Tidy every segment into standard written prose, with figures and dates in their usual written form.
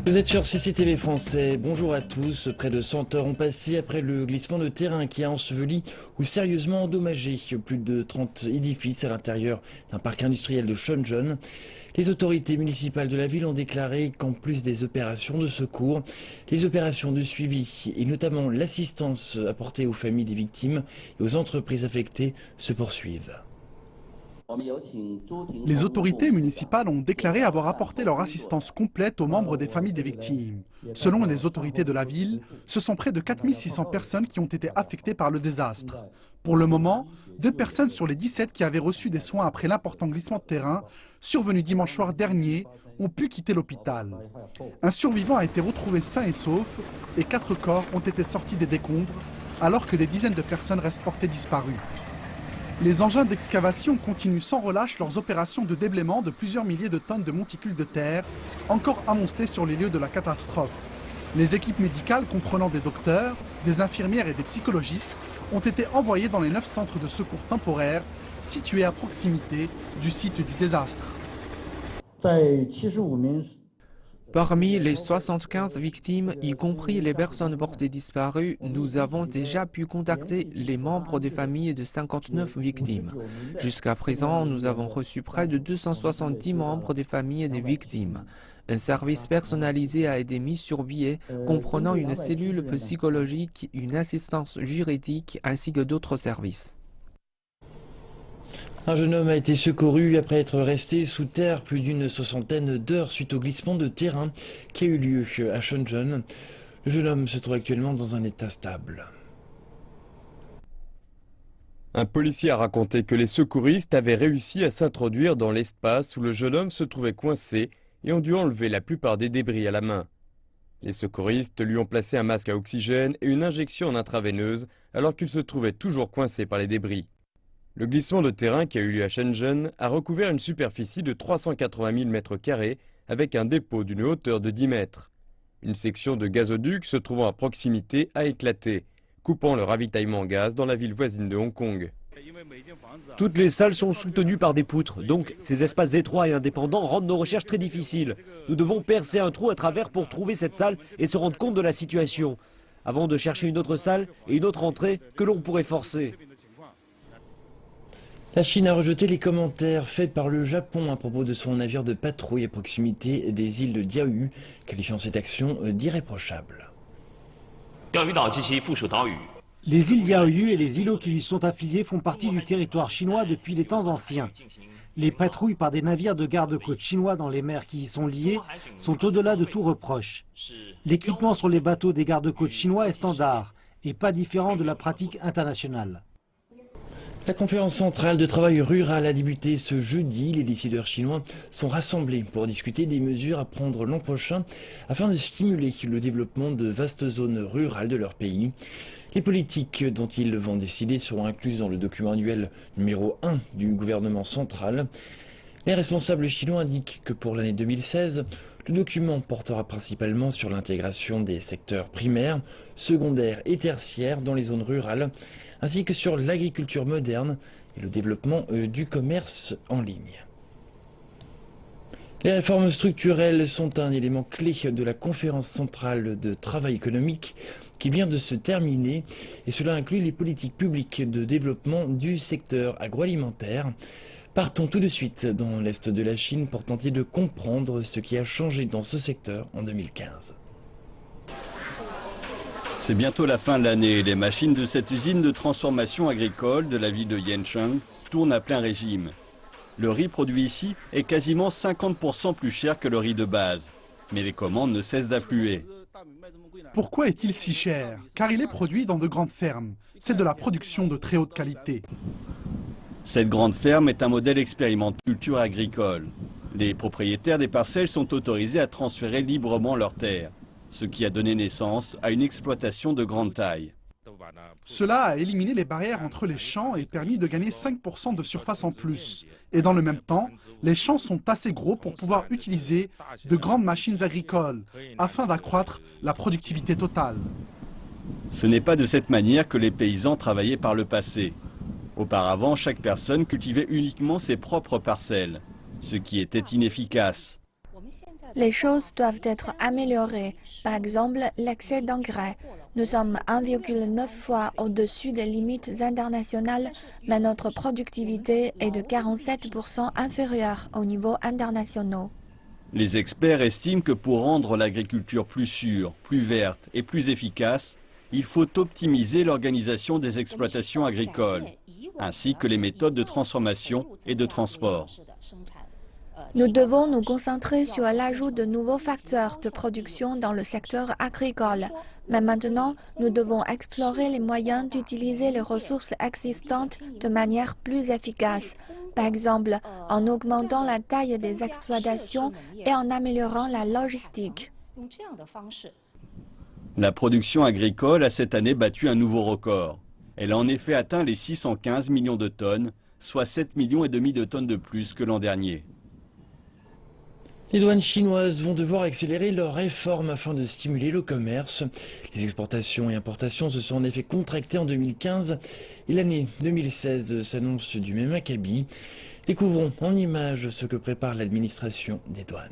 Vous êtes sur CCTV français, bonjour à tous. Près de 100 heures ont passé après le glissement de terrain qui a enseveli ou sérieusement endommagé plus de 30 édifices à l'intérieur d'un parc industriel de Shenzhen. Les autorités municipales de la ville ont déclaré qu'en plus des opérations de secours, les opérations de suivi et notamment l'assistance apportée aux familles des victimes et aux entreprises affectées se poursuivent. Les autorités municipales ont déclaré avoir apporté leur assistance complète aux membres des familles des victimes. Selon les autorités de la ville, ce sont près de 4600 personnes qui ont été affectées par le désastre. Pour le moment, 2 personnes sur les 17 qui avaient reçu des soins après l'important glissement de terrain, survenu dimanche soir dernier, ont pu quitter l'hôpital. Un survivant a été retrouvé sain et sauf et 4 corps ont été sortis des décombres, alors que des dizaines de personnes restent portées disparues. Les engins d'excavation continuent sans relâche leurs opérations de déblaiement de plusieurs milliers de tonnes de monticules de terre, encore amoncelés sur les lieux de la catastrophe. Les équipes médicales comprenant des docteurs, des infirmières et des psychologistes ont été envoyées dans les 9 centres de secours temporaires situés à proximité du site du désastre. Parmi les 75 victimes, y compris les personnes portées disparues, nous avons déjà pu contacter les membres des familles de 59 victimes. Jusqu'à présent, nous avons reçu près de 270 membres des familles des victimes. Un service personnalisé a été mis sur pied, comprenant une cellule psychologique, une assistance juridique ainsi que d'autres services. Un jeune homme a été secouru après être resté sous terre plus d'une soixantaine d'heures suite au glissement de terrain qui a eu lieu à Shenzhen. Le jeune homme se trouve actuellement dans un état stable. Un policier a raconté que les secouristes avaient réussi à s'introduire dans l'espace où le jeune homme se trouvait coincé et ont dû enlever la plupart des débris à la main. Les secouristes lui ont placé un masque à oxygène et une injection en intraveineuse alors qu'il se trouvait toujours coincé par les débris. Le glissement de terrain qui a eu lieu à Shenzhen a recouvert une superficie de 380 000 m² avec un dépôt d'une hauteur de 10 mètres. Une section de gazoduc se trouvant à proximité a éclaté, coupant le ravitaillement en gaz dans la ville voisine de Hong Kong. Toutes les salles sont soutenues par des poutres, donc ces espaces étroits et indépendants rendent nos recherches très difficiles. Nous devons percer un trou à travers pour trouver cette salle et se rendre compte de la situation, avant de chercher une autre salle et une autre entrée que l'on pourrait forcer. La Chine a rejeté les commentaires faits par le Japon à propos de son navire de patrouille à proximité des îles de Diaoyu, qualifiant cette action d'irréprochable. Les îles Diaoyu et les îlots qui lui sont affiliés font partie du territoire chinois depuis les temps anciens. Les patrouilles par des navires de garde-côte chinois dans les mers qui y sont liées sont au-delà de tout reproche. L'équipement sur les bateaux des garde-côtes chinois est standard et pas différent de la pratique internationale. La conférence centrale de travail rural a débuté ce jeudi. Les décideurs chinois sont rassemblés pour discuter des mesures à prendre l'an prochain afin de stimuler le développement de vastes zones rurales de leur pays. Les politiques dont ils vont décider seront incluses dans le document annuel numéro 1 du gouvernement central. Les responsables chinois indiquent que pour l'année 2016, le document portera principalement sur l'intégration des secteurs primaires, secondaires et tertiaires dans les zones rurales, ainsi que sur l'agriculture moderne et le développement du commerce en ligne. Les réformes structurelles sont un élément clé de la conférence centrale de travail économique qui vient de se terminer et cela inclut les politiques publiques de développement du secteur agroalimentaire. Partons tout de suite dans l'est de la Chine pour tenter de comprendre ce qui a changé dans ce secteur en 2015. C'est bientôt la fin de l'année et les machines de cette usine de transformation agricole de la ville de Yancheng tournent à plein régime. Le riz produit ici est quasiment 50% plus cher que le riz de base. Mais les commandes ne cessent d'affluer. Pourquoi est-il si cher? Car il est produit dans de grandes fermes. C'est de la production de très haute qualité. Cette grande ferme est un modèle expérimental de culture agricole. Les propriétaires des parcelles sont autorisés à transférer librement leurs terres, ce qui a donné naissance à une exploitation de grande taille. Cela a éliminé les barrières entre les champs et permis de gagner 5% de surface en plus. Et dans le même temps, les champs sont assez gros pour pouvoir utiliser de grandes machines agricoles afin d'accroître la productivité totale. Ce n'est pas de cette manière que les paysans travaillaient par le passé. Auparavant, chaque personne cultivait uniquement ses propres parcelles, ce qui était inefficace. Les choses doivent être améliorées, par exemple l'accès d'engrais. Nous sommes 1,9 fois au-dessus des limites internationales, mais notre productivité est de 47% inférieure aux niveaux internationaux. Les experts estiment que pour rendre l'agriculture plus sûre, plus verte et plus efficace, il faut optimiser l'organisation des exploitations agricoles, ainsi que les méthodes de transformation et de transport. Nous devons nous concentrer sur l'ajout de nouveaux facteurs de production dans le secteur agricole. Mais maintenant, nous devons explorer les moyens d'utiliser les ressources existantes de manière plus efficace. Par exemple, en augmentant la taille des exploitations et en améliorant la logistique. La production agricole a cette année battu un nouveau record. Elle a en effet atteint les 615 millions de tonnes, soit 7,5 millions de tonnes de plus que l'an dernier. Les douanes chinoises vont devoir accélérer leurs réformes afin de stimuler le commerce. Les exportations et importations se sont en effet contractées en 2015 et l'année 2016 s'annonce du même acabit. Découvrons en images ce que prépare l'administration des douanes.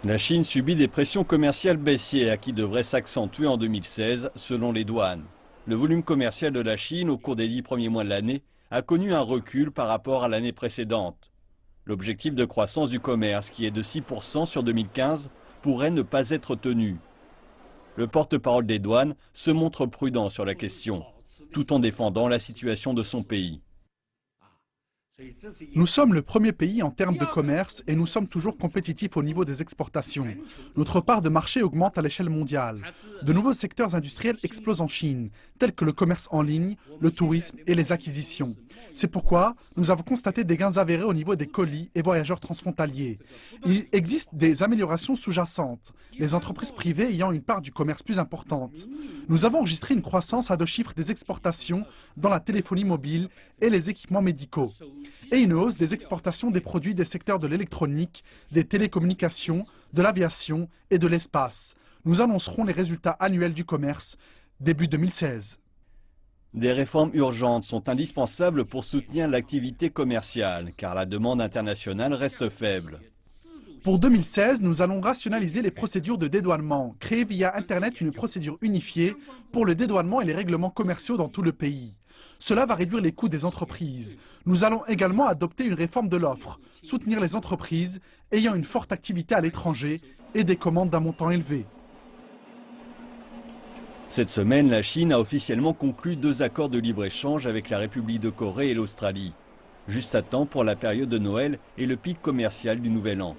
La Chine subit des pressions commerciales baissières qui devraient s'accentuer en 2016 selon les douanes. Le volume commercial de la Chine au cours des 10 premiers mois de l'année a connu un recul par rapport à l'année précédente. L'objectif de croissance du commerce, qui est de 6% sur 2015, pourrait ne pas être tenu. Le porte-parole des douanes se montre prudent sur la question, tout en défendant la situation de son pays. Nous sommes le premier pays en termes de commerce et nous sommes toujours compétitifs au niveau des exportations. Notre part de marché augmente à l'échelle mondiale. De nouveaux secteurs industriels explosent en Chine, tels que le commerce en ligne, le tourisme et les acquisitions. C'est pourquoi nous avons constaté des gains avérés au niveau des colis et voyageurs transfrontaliers. Il existe des améliorations sous-jacentes, les entreprises privées ayant une part du commerce plus importante. Nous avons enregistré une croissance à 2 chiffres des exportations dans la téléphonie mobile et les équipements médicaux, et une hausse des exportations des produits des secteurs de l'électronique, des télécommunications, de l'aviation et de l'espace. Nous annoncerons les résultats annuels du commerce début 2016. Des réformes urgentes sont indispensables pour soutenir l'activité commerciale, car la demande internationale reste faible. Pour 2016, nous allons rationaliser les procédures de dédouanement, créer via Internet une procédure unifiée pour le dédouanement et les règlements commerciaux dans tout le pays. Cela va réduire les coûts des entreprises. Nous allons également adopter une réforme de l'offre, soutenir les entreprises ayant une forte activité à l'étranger et des commandes d'un montant élevé. Cette semaine, la Chine a officiellement conclu 2 accords de libre-échange avec la République de Corée et l'Australie, juste à temps pour la période de Noël et le pic commercial du Nouvel An.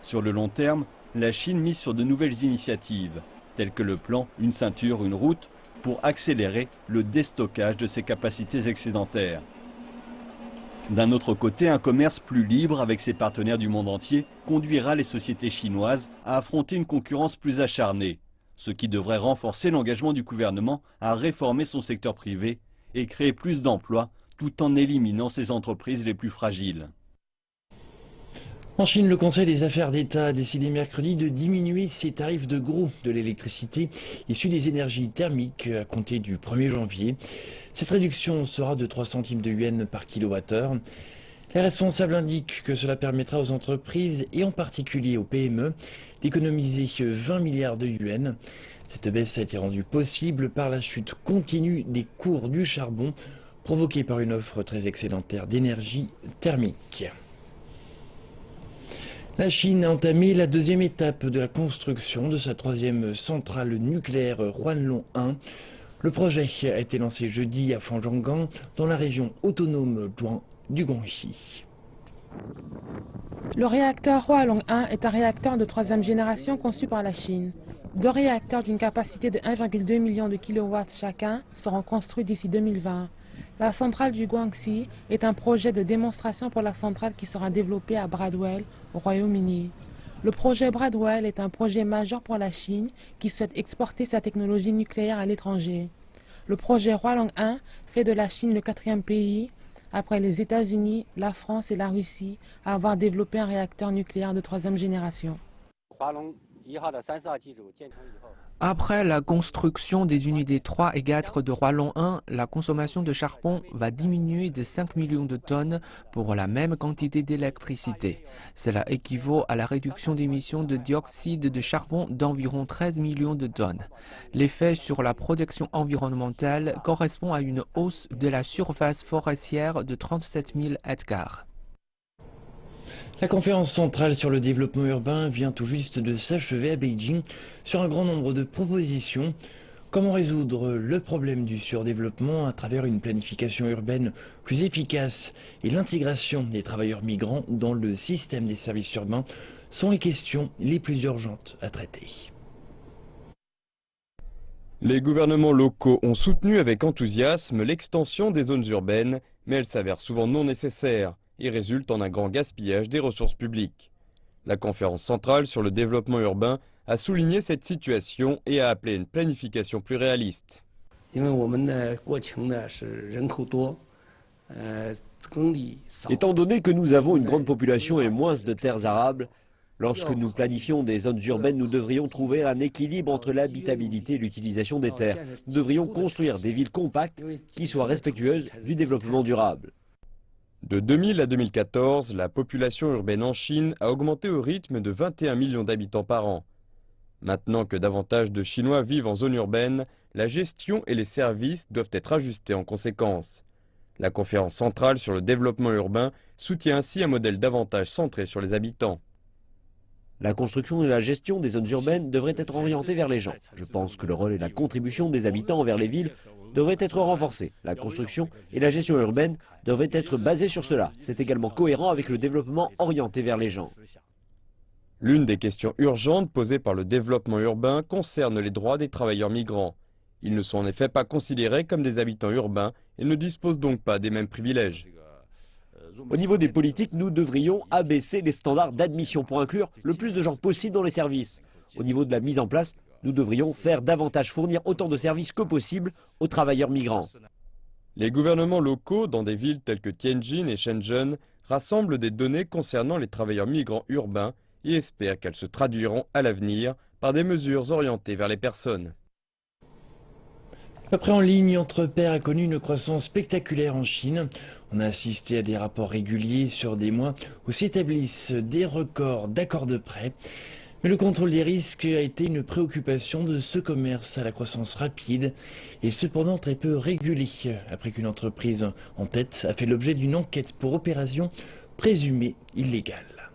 Sur le long terme, la Chine mise sur de nouvelles initiatives, telles que le plan « Une ceinture, une route », pour accélérer le déstockage de ses capacités excédentaires. D'un autre côté, un commerce plus libre avec ses partenaires du monde entier conduira les sociétés chinoises à affronter une concurrence plus acharnée, ce qui devrait renforcer l'engagement du gouvernement à réformer son secteur privé et créer plus d'emplois tout en éliminant ses entreprises les plus fragiles. En Chine, le Conseil des affaires d'État a décidé mercredi de diminuer ses tarifs de gros de l'électricité issue des énergies thermiques à compter du 1er janvier. Cette réduction sera de 3 centimes de yuan par kilowattheure. Les responsables indiquent que cela permettra aux entreprises et en particulier aux PME d'économiser 20 milliards de yuan. Cette baisse a été rendue possible par la chute continue des cours du charbon provoquée par une offre très excédentaire d'énergie thermique. La Chine a entamé la 2e étape de la construction de sa 3e centrale nucléaire Huanglong 1. Le projet a été lancé jeudi à Fangzhongang, dans la région autonome Zhuang du Guangxi. Le réacteur Huanglong 1 est un réacteur de 3e génération conçu par la Chine. 2 réacteurs d'une capacité de 1,2 million de kilowatts chacun seront construits d'ici 2020. La centrale du Guangxi est un projet de démonstration pour la centrale qui sera développée à Bradwell, au Royaume-Uni. Le projet Bradwell est un projet majeur pour la Chine qui souhaite exporter sa technologie nucléaire à l'étranger. Le projet Huanglong 1 fait de la Chine le 4e pays, après les États-Unis, la France et la Russie, à avoir développé un réacteur nucléaire de 3e génération. Après la construction des unités 3 et 4 de Hualong 1, la consommation de charbon va diminuer de 5 millions de tonnes pour la même quantité d'électricité. Cela équivaut à la réduction d'émissions de dioxyde de charbon d'environ 13 millions de tonnes. L'effet sur la protection environnementale correspond à une hausse de la surface forestière de 37 000 hectares. La conférence centrale sur le développement urbain vient tout juste de s'achever à Beijing sur un grand nombre de propositions. Comment résoudre le problème du surdéveloppement à travers une planification urbaine plus efficace et l'intégration des travailleurs migrants dans le système des services urbains sont les questions les plus urgentes à traiter. Les gouvernements locaux ont soutenu avec enthousiasme l'extension des zones urbaines, mais elle s'avère souvent non nécessaire et résulte en un grand gaspillage des ressources publiques. La conférence centrale sur le développement urbain a souligné cette situation et a appelé une planification plus réaliste. Étant donné que nous avons une grande population et moins de terres arables, lorsque nous planifions des zones urbaines, nous devrions trouver un équilibre entre l'habitabilité et l'utilisation des terres. Nous devrions construire des villes compactes qui soient respectueuses du développement durable. De 2000 à 2014, la population urbaine en Chine a augmenté au rythme de 21 millions d'habitants par an. Maintenant que davantage de Chinois vivent en zone urbaine, la gestion et les services doivent être ajustés en conséquence. La conférence centrale sur le développement urbain soutient ainsi un modèle davantage centré sur les habitants. La construction et la gestion des zones urbaines devraient être orientées vers les gens. Je pense que le rôle et la contribution des habitants envers les villes devraient être renforcés. La construction et la gestion urbaine devraient être basées sur cela. C'est également cohérent avec le développement orienté vers les gens. L'une des questions urgentes posées par le développement urbain concerne les droits des travailleurs migrants. Ils ne sont en effet pas considérés comme des habitants urbains et ne disposent donc pas des mêmes privilèges. Au niveau des politiques, nous devrions abaisser les standards d'admission pour inclure le plus de gens possible dans les services. Au niveau de la mise en place, nous devrions faire davantage fournir autant de services que possible aux travailleurs migrants. Les gouvernements locaux dans des villes telles que Tianjin et Shenzhen rassemblent des données concernant les travailleurs migrants urbains et espèrent qu'elles se traduiront à l'avenir par des mesures orientées vers les personnes. Le prêt en ligne entre pairs a connu une croissance spectaculaire en Chine. On a assisté à des rapports réguliers sur des mois où s'établissent des records d'accords de prêt. Mais le contrôle des risques a été une préoccupation de ce commerce à la croissance rapide et cependant très peu régulé, après qu'une entreprise en tête a fait l'objet d'une enquête pour opération présumée illégale.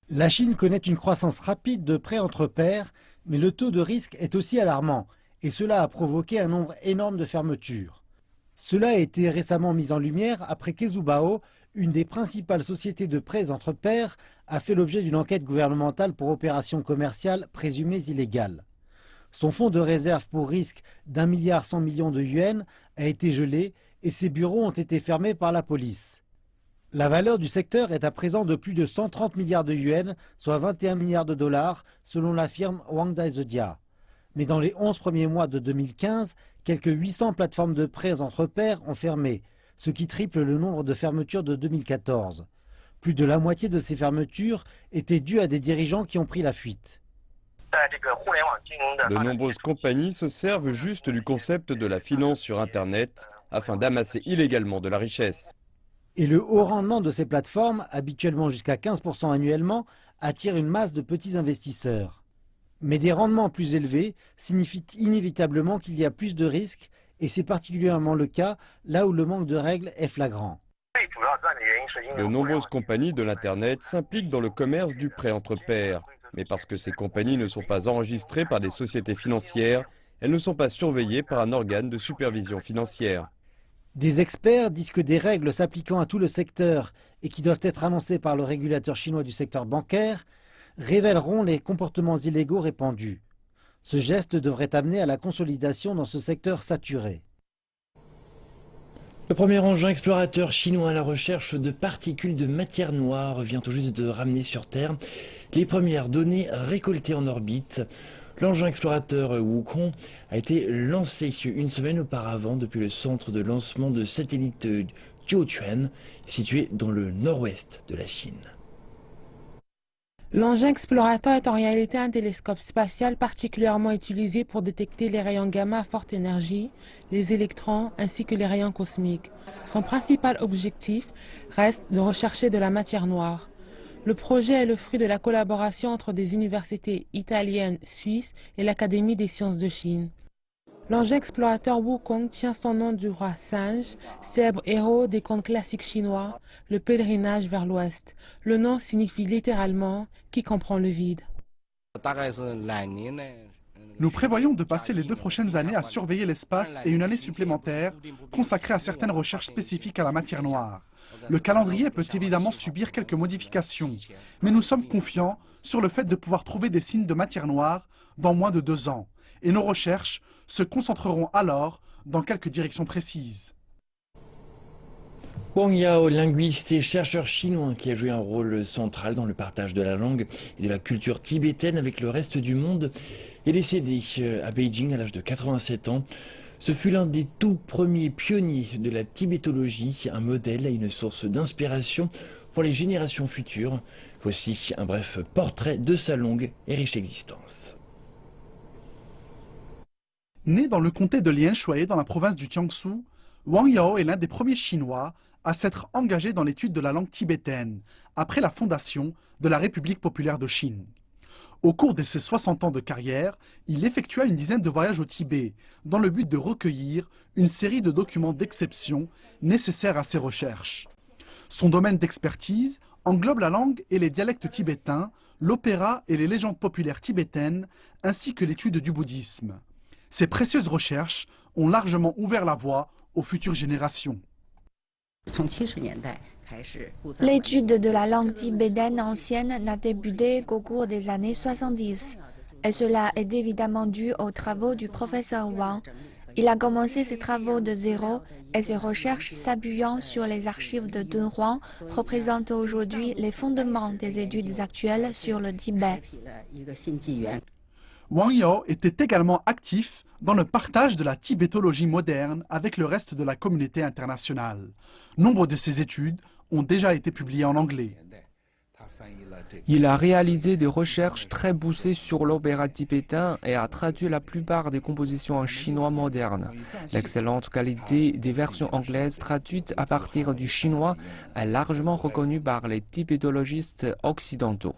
La Chine connaît une croissance rapide de prêts entre pairs, mais le taux de risque est aussi alarmant. Et cela a provoqué un nombre énorme de fermetures. Cela a été récemment mis en lumière après qu'Ezubao, une des principales sociétés de prêts entre pairs, a fait l'objet d'une enquête gouvernementale pour opérations commerciales présumées illégales. Son fonds de réserve pour risque d'1,1 milliard de yuans a été gelé et ses bureaux ont été fermés par la police. La valeur du secteur est à présent de plus de 130 milliards de yuans, soit 21 milliards de dollars, selon la firme Wangdai Zedia. Mais dans les 11 premiers mois de 2015, quelques 800 plateformes de prêts entre pairs ont fermé, ce qui triple le nombre de fermetures de 2014. Plus de la moitié de ces fermetures étaient dues à des dirigeants qui ont pris la fuite. De nombreuses compagnies se servent juste du concept de la finance sur Internet afin d'amasser illégalement de la richesse. Et le haut rendement de ces plateformes, habituellement jusqu'à 15% annuellement, attire une masse de petits investisseurs. Mais des rendements plus élevés signifient inévitablement qu'il y a plus de risques et c'est particulièrement le cas là où le manque de règles est flagrant. De nombreuses compagnies de l'Internet s'impliquent dans le commerce du prêt entre pairs. Mais parce que ces compagnies ne sont pas enregistrées par des sociétés financières, elles ne sont pas surveillées par un organe de supervision financière. Des experts disent que des règles s'appliquant à tout le secteur et qui doivent être annoncées par le régulateur chinois du secteur bancaire révéleront les comportements illégaux répandus. Ce geste devrait amener à la consolidation dans ce secteur saturé. Le premier engin explorateur chinois à la recherche de particules de matière noire vient tout juste de ramener sur Terre les premières données récoltées en orbite. L'engin explorateur Wukong a été lancé une semaine auparavant depuis le centre de lancement de satellites Jiuquan, situé dans le nord-ouest de la Chine. L'engin explorateur est en réalité un télescope spatial particulièrement utilisé pour détecter les rayons gamma à forte énergie, les électrons ainsi que les rayons cosmiques. Son principal objectif reste de rechercher de la matière noire. Le projet est le fruit de la collaboration entre des universités italiennes, suisses et l'Académie des sciences de Chine. L'engin explorateur Wukong tient son nom du roi singe, célèbre héros des contes classiques chinois, le pèlerinage vers l'ouest. Le nom signifie littéralement « qui comprend le vide ». Nous prévoyons de passer les 2 prochaines années à surveiller l'espace et une année supplémentaire consacrée à certaines recherches spécifiques à la matière noire. Le calendrier peut évidemment subir quelques modifications, mais nous sommes confiants sur le fait de pouvoir trouver des signes de matière noire dans moins de 2 ans. Et nos recherches se concentreront alors dans quelques directions précises. Wang Yao, linguiste et chercheur chinois qui a joué un rôle central dans le partage de la langue et de la culture tibétaine avec le reste du monde, est décédé à Beijing à l'âge de 87 ans. Ce fut l'un des tout premiers pionniers de la tibétologie, un modèle et une source d'inspiration pour les générations futures. Voici un bref portrait de sa longue et riche existence. Né dans le comté de Lianshui, dans la province du Jiangsu, Wang Yao est l'un des premiers Chinois à s'être engagé dans l'étude de la langue tibétaine, après la fondation de la République populaire de Chine. Au cours de ses 60 ans de carrière, il effectua une dizaine de voyages au Tibet, dans le but de recueillir une série de documents d'exception nécessaires à ses recherches. Son domaine d'expertise englobe la langue et les dialectes tibétains, l'opéra et les légendes populaires tibétaines, ainsi que l'étude du bouddhisme. Ces précieuses recherches ont largement ouvert la voie aux futures générations. L'étude de la langue tibétaine ancienne n'a débuté qu'au cours des années 70. Et cela est évidemment dû aux travaux du professeur Wang. Il a commencé ses travaux de zéro et ses recherches s'appuyant sur les archives de Dunhuang représentent aujourd'hui les fondements des études actuelles sur le Tibet. Wang Yao était également actif dans le partage de la tibétologie moderne avec le reste de la communauté internationale. Nombre de ses études ont déjà été publiées en anglais. Il a réalisé des recherches très poussées sur l'opéra tibétain et a traduit la plupart des compositions en chinois moderne. L'excellente qualité des versions anglaises traduites à partir du chinois est largement reconnue par les tibétologistes occidentaux.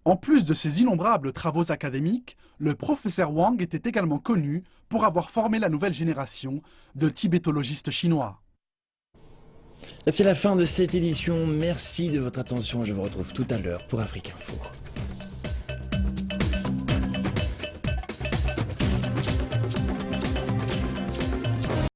En plus de ses innombrables travaux académiques, le professeur Wang était également connu pour avoir formé la nouvelle génération de tibétologistes chinois. C'est la fin de cette édition. Merci de votre attention. Je vous retrouve tout à l'heure pour Afrique Info.